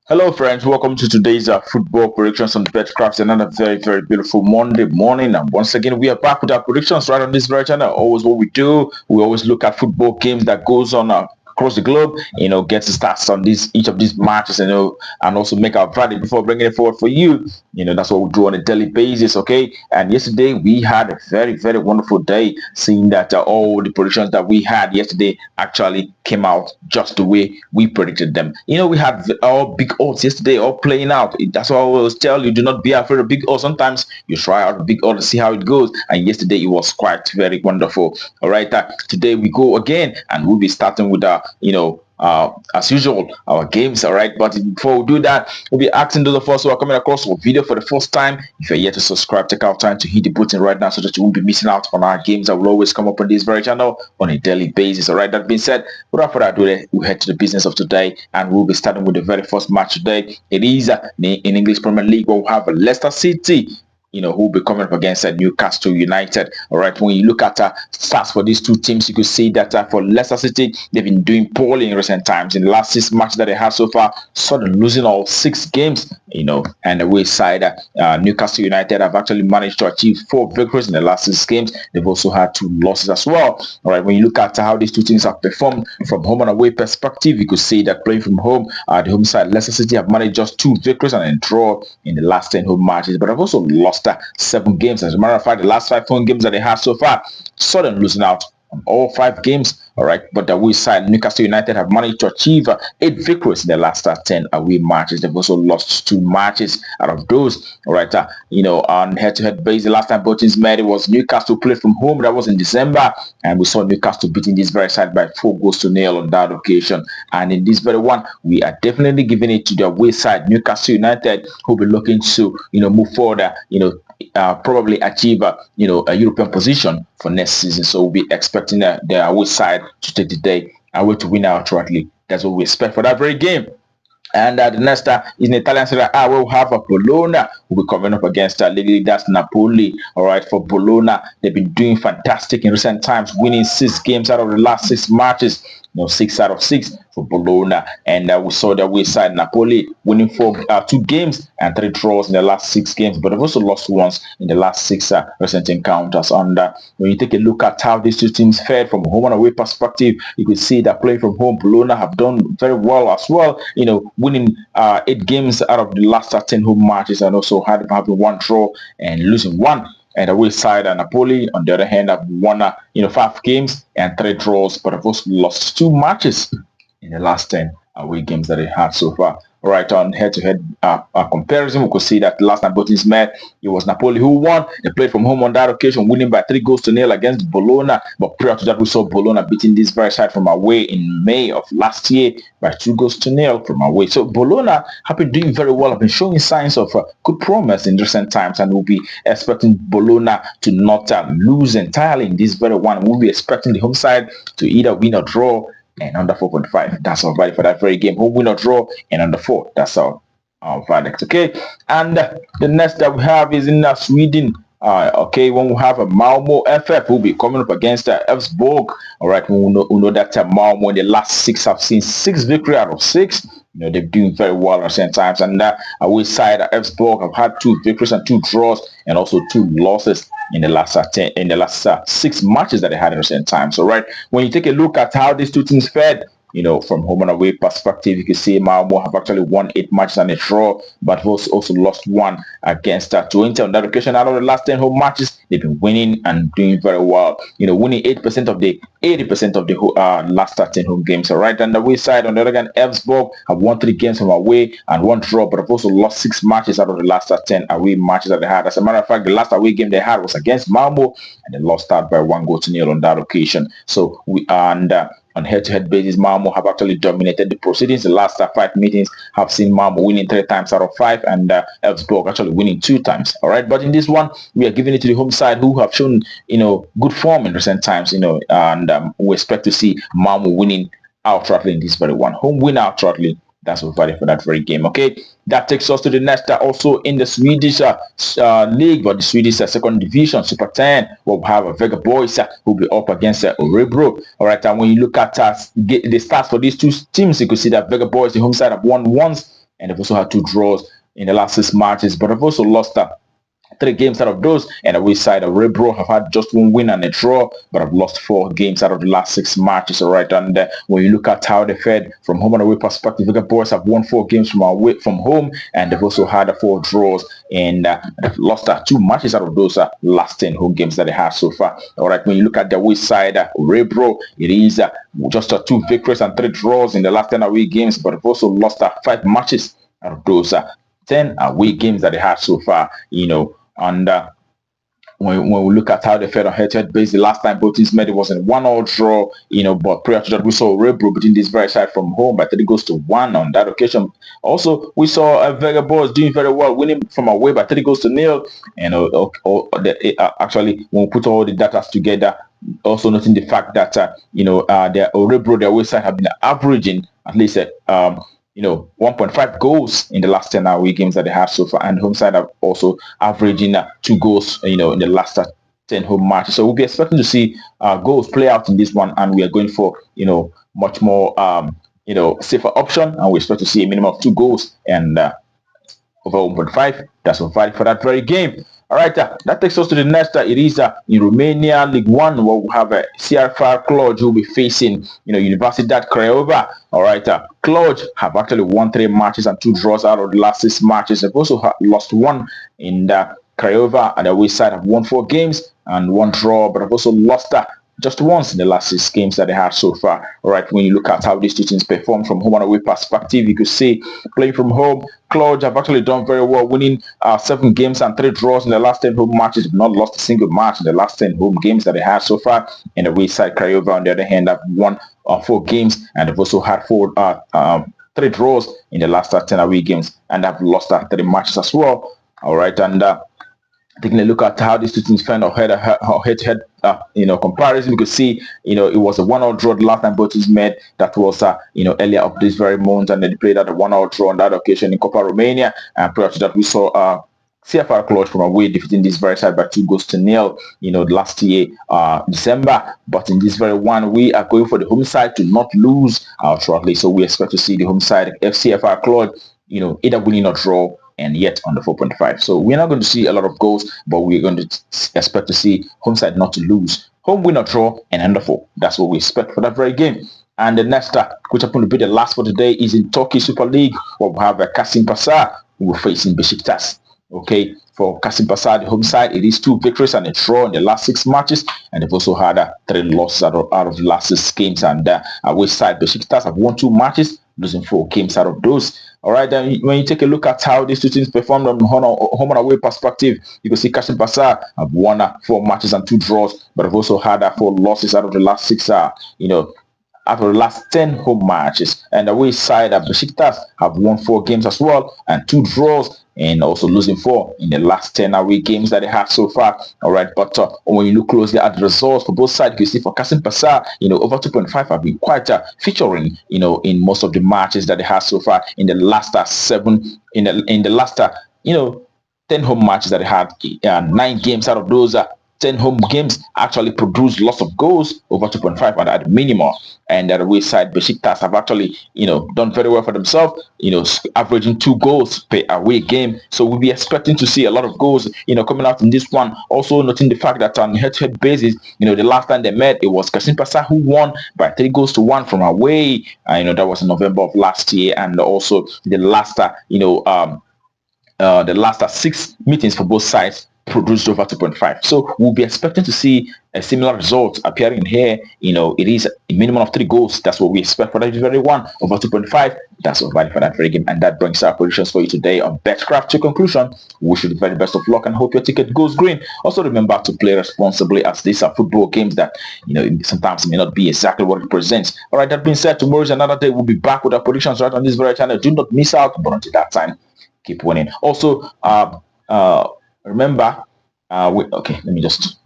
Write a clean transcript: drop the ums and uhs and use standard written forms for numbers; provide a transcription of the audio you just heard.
Hello, friends. Welcome to today's football predictions on BetCraft. Another very beautiful Monday morning. And once again, we are back with our predictions right on this very channel. Always what we do. We always look at football games that goes on across the globe. Get to stats on each of these matches. And also make our verdict before bringing it forward for you. That's what we do on a daily basis. Okay. And yesterday we had a very wonderful day, seeing that all the predictions that we had yesterday actually came out just the way we predicted them. We had all big odds yesterday all playing out. That's why I always tell you, do not be afraid of big odds. Sometimes you try out a big odds to see how it goes. And yesterday it was quite very wonderful. All right, today we go again, and we'll be starting with as usual, our games. All right, but before we do that, we'll be asking those of us who are coming across our video for the first time, if you're yet to subscribe, take out time to hit the button right now so that you won't be missing out on our games that will always come up on this very channel on a daily basis. All right, that being said, without further ado, we'll head to the business of today, and we'll be starting with the very first match today. It is in English Premier League, where we have Leicester City, who will be coming up against Newcastle United. All right, when you look at stats for these two teams, you could see that for Leicester City, they've been doing poorly in recent times. In the last 6 matches that they have so far, sort of losing all 6 games, and the away side, Newcastle United have actually managed to achieve 4 victories in the last 6 games. They've also had 2 losses as well. All right, when you look at how these two teams have performed from home and away perspective, you could see that playing from home, the home side, Leicester City have managed just 2 victories and a draw in the last 10 home matches, but have also lost 7 games. As a matter of fact, the last 5 home games that they have so far, suddenly losing out on all 5 games. All right, but the away side, Newcastle United have managed to achieve 8 victories in the last 10 away matches. They've also lost 2 matches out of those. All right, on head-to-head basis, the last time both teams met, it was Newcastle played from home. That was in December, and we saw Newcastle beating this very side by 4-0 on that occasion. And in this very one, we are definitely giving it to the away side, Newcastle United, who will be looking to move forward. Probably achieve a European position for next season. So we'll be expecting the away side to take the day away to win outrightly. That's what we expect for that very game. And the next is in Italian Serie A, where we have Bologna, who will be coming up against that's Napoli. All right, for Bologna, they've been doing fantastic in recent times, winning 6 games out of the last 6 matches. 6 out of 6 for Bologna, and we saw the away side Napoli winning 2 games and 3 draws in the last 6 games, but they've also lost once in the last 6 recent encounters. And when you take a look at how these two teams fared from home and away perspective, you can see that playing from home, Bologna have done very well as well. Winning 8 games out of the last 10 home matches, and also having 1 draw and losing 1. And the away side, Napoli, on the other hand, have won 5 games and 3 draws, but have also lost 2 matches in the last 10 away games that they had so far. All right, on head-to-head comparison, we could see that last time both teams met, it was Napoli who won. They played from home on that occasion, winning by 3-0 against Bologna. But prior to that, we saw Bologna beating this very side from away in May of last year by 2-0 from away. So Bologna have been doing very well, have been showing signs of good promise in recent times, and we'll be expecting Bologna to not lose entirely in this very one. We'll be expecting the home side to either win or draw, and under 4.5. That's our verdict for that very game. Home win or draw, and under 4. That's our verdict. Okay. And the next that we have is in Sweden. Okay, when we have a Malmo FF, will be coming up against Elfsborg. All right, we know that Malmo in the last 6 have seen 6 victory out of 6. They're doing very well at the same times. And away side, Elfsborg have had 2 victories and 2 draws, and also 2 losses in the last 6 matches that they had in recent times. All right, when you take a look at how these two teams fared, from home and away perspective, you can see Malmo have actually won 8 matches and a draw, but have also lost 1 against Twente. On that occasion, out of the last 10 home matches, they've been winning and doing very well. Winning 80% of the last 10 home games. All right, and the away side, on the other hand, Elfsborg have won 3 games from away and 1 draw, but have also lost 6 matches out of the last 10 away matches that they had. As a matter of fact, the last away game they had was against Malmo, and they lost out by 1-0 on that occasion. So on head-to-head basis, Malmo have actually dominated the proceedings. The last 5 meetings have seen Malmo winning 3 times out of 5, and Elfsborg actually winning 2 times. All right, but in this one, we are giving it to the home side, who have shown good form in recent times. And we expect to see Malmo winning outrightly in this very one. Home win outrightly. That's what value for that very game. Okay, that takes us to the next. Also in the Swedish league, but the Swedish second division, Super 10, we'll have a Vega boys who will be up against Orebro. All right, and when you look at the stats for these two teams, you can see that Vega boys, the home side, have won once and they've also had 2 draws in the last 6 matches, but they've also lost 3 games out of those. And away side of Orebro have had just 1 win and a draw, but have lost 4 games out of the last 6 matches. All right, and when you look at how they fared from home and away perspective, Vega boys have won 4 games from home, and they've also had 4 draws, and they've lost 2 matches out of those last 10 home games that they had so far. All right, when you look at the away side, Orebro, it is just 2 victories and 3 draws in the last 10 away games, but they've also lost 5 matches out of those 10 away games that they had so far. And when we look at how they fared on head-to-head base, the last time both teams met, it was a 1-1 draw, but prior to that, we saw Orebro beating this very side from home by 3-1 on that occasion. Also, we saw Vega boys doing very well, winning from away by 3-0. And actually, when we put all the data together, also noting the fact that their Orebro, their away side, have been averaging at least 1.5 goals in the last 10 away games that they have so far, and home side are also averaging 2 goals, in the last 10 home matches. So we'll be expecting to see goals play out in this one, and we are going for much more safer option, and we expect to see a minimum of 2 goals and over 1.5. That's provided for that very game. All right, that takes us to the next. It is in Romania League 1, where we have CFR Cluj who will be facing Universitatea Craiova. All right, Cluj have actually won 3 matches and 2 draws out of the last 6 matches. They've also lost 1 in Craiova, and the away side have won 4 games and 1 draw, but have also lost just once in the last 6 games that they had so far. All right, when you look at how these 2 teams perform from home and away perspective, you could see playing from home, Cluj have actually done very well, winning 7 games and 3 draws in the last 10 home matches. They've not lost a single match in the last 10 home games that they had so far. And the away side, Craiova, on the other hand, have won 4 games, and they've also had 3 draws in the last 10 away games, and have lost 3 matches as well. All right, and taking a look at how these 2 teams fend on head-to-head comparison, you could see it was a 1-1 draw the last time both teams met. That was earlier of this very month, and they played at a 1-1 draw on that occasion in Copa Romania. And prior to that, we saw CFR Cluj from away defeating this very side by 2-0 last year December. But in this very one, we are going for the home side to not lose shortly, so we expect to see the home side CFR Cluj either winning or draw, and yet on the 4.5. So we're not going to see a lot of goals, but we're going to expect to see home side not to lose. Home win or draw, and under 4. That's what we expect for that very game. And the next, which happened to be the last for today, is in Turkey Super League, where we have Kasimpasa who are facing Besiktas. Okay, for Kasimpasa, the home side, it is 2 victories and a draw in the last 6 matches, and they've also had 3 losses out of the last 6 games. And away side, Besiktas have won 2 matches, losing 4 games out of those. All right, then when you take a look at how these 2 teams performed on home and away perspective, you can see Kasimpasa have won 4 matches and 2 draws, but have also had 4 losses out of the last 6 out of the last 10 home matches. And the away side, Besiktas have won 4 games as well and 2 draws, and also losing 4 in the last 10 away games that they have so far. All right, but when you look closely at the results for both sides, you can see for Kasimpasa, over 2.5 have been quite featuring, in most of the matches that they have so far in the last 7, in the last 10 home matches that they had. 9 games out of those 10 home games actually produced lots of goals, over 2.5 at minimum. And the away side, Besiktas have actually, done very well for themselves, averaging 2 goals per away game. So we'll be expecting to see a lot of goals, coming out in this one. Also noting the fact that on head-to-head basis, the last time they met, it was Kasimpasa who won by 3-1 from away. That was in November of last year. And also the last, the last 6 meetings for both sides produced over 2.5. So we'll be expecting to see a similar result appearing here. It is a minimum of 3 goals. That's what we expect for that very one. Over 2.5. That's what value for that very game. And that brings our predictions for you today on Betcraft to conclusion. Wish you the very best of luck and hope your ticket goes green. Also remember to play responsibly, as these are football games that sometimes may not be exactly what it presents. All right, that being said, tomorrow is another day. We'll be back with our predictions right on this very channel. Do not miss out. But until that time, keep winning. Also, remember, let me just